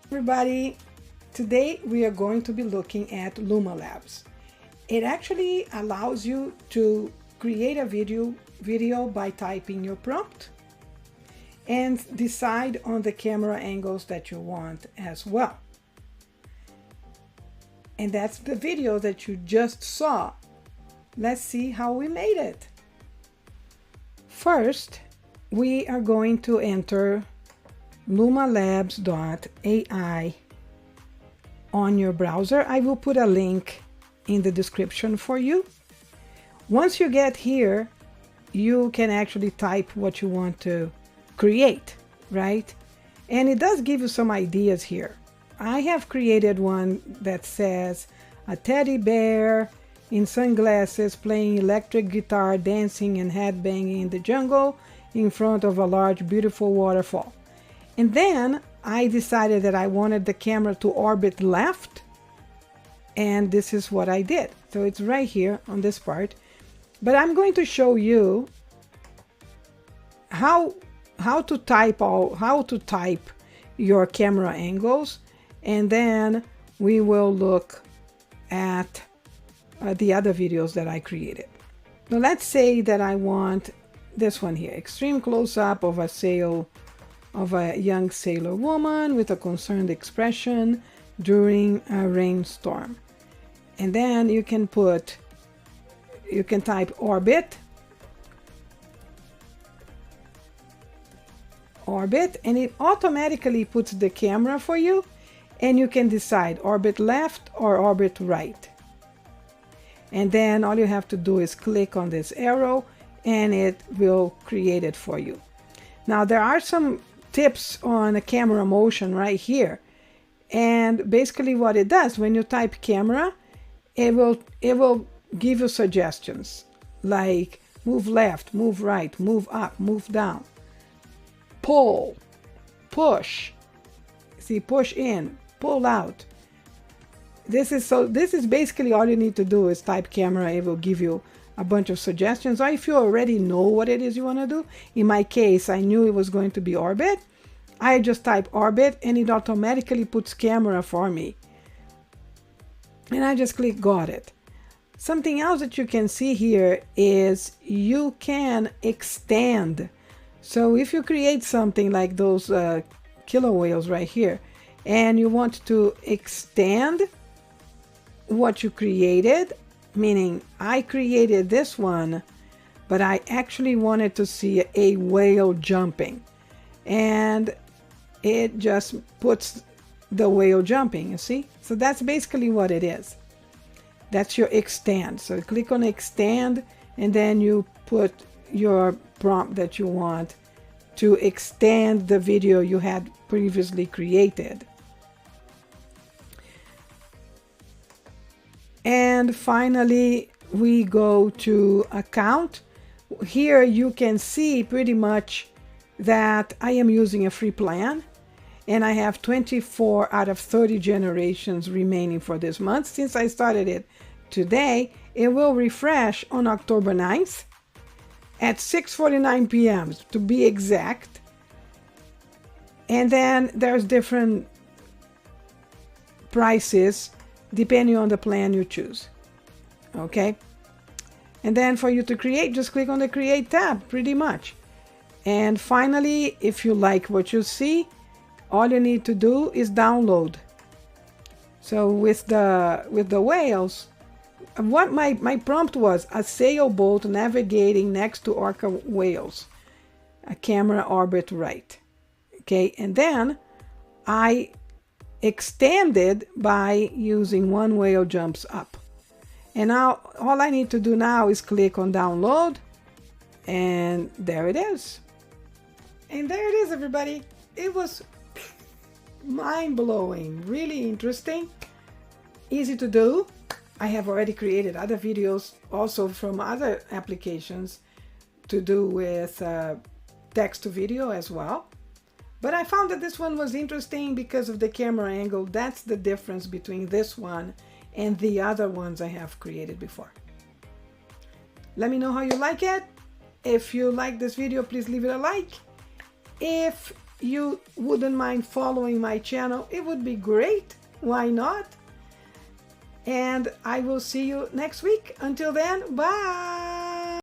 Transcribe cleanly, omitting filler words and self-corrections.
Everybody, today we are going to be looking at Luma Labs. It actually allows you to create a video by typing your prompt and decide on the camera angles that you want as well. And that's the video that you just saw. Let's see how we made it. First, we are going to enter lumalabs.ai on your browser. I will put a link in the description for you. Once you get here, you can actually type what you want to create, right? And it does give you some ideas here. I have created one that says a teddy bear in sunglasses playing electric guitar, dancing and headbanging in the jungle in front of a large, beautiful waterfall. And then I decided that I wanted the camera to orbit left, and this is what I did. So it's right here on this part, but I'm going to show you how to type your camera angles, and then we will look at the other videos that I created. Now let's say that I want this one here, extreme close-up of a young sailor woman with a concerned expression during a rainstorm. And then you can type orbit, and it automatically puts the camera for you, and you can decide orbit left or orbit right. And then all you have to do is click on this arrow and it will create it for you. Now there are some tips on a camera motion right here, and basically what it does, when you type camera, it will give you suggestions like move left, move right, move up, move down, pull, push, see, push in, pull out. This is basically all you need to do is type camera. It will give you a bunch of suggestions, or if you already know what it is you want to do. In my case, I knew it was going to be orbit. I just type orbit and it automatically puts camera for me. And I just click got it. Something else that you can see here is you can extend. So if you create something like those killer whales right here, and you want to extend what you created, meaning I created this one, but I actually wanted to see a whale jumping, and it just puts the whale jumping, you see? So that's basically what it is. That's your extend. So click on extend, and then you put your prompt that you want to extend the video you had previously created. And finally, we go to account. Here you can see pretty much that I am using a free plan, and I have 24 out of 30 generations remaining for this month. Since I started it today, it will refresh on October 9th at 6:49 p.m. to be exact. And then there's different prices depending on the plan you choose. Okay, and then for you to create, just click on the create tab pretty much. And finally, if you like what you see, all you need to do is download. So with the whales, what my prompt was, a sailboat navigating next to orca whales, a camera orbit right. Okay, and then I extended by using one whale jumps up. And now all I need to do now is click on download, and there it is. And there it is, everybody. It was mind-blowing, really interesting, easy to do. I have already created other videos also from other applications to do with text to video as well. But I found that this one was interesting because of the camera angle. That's the difference between this one and the other ones I have created before. Let me know how you like it. If you like this video, please leave it a like. If you wouldn't mind following my channel, it would be great. Why not? And I will see you next week. Until then, bye.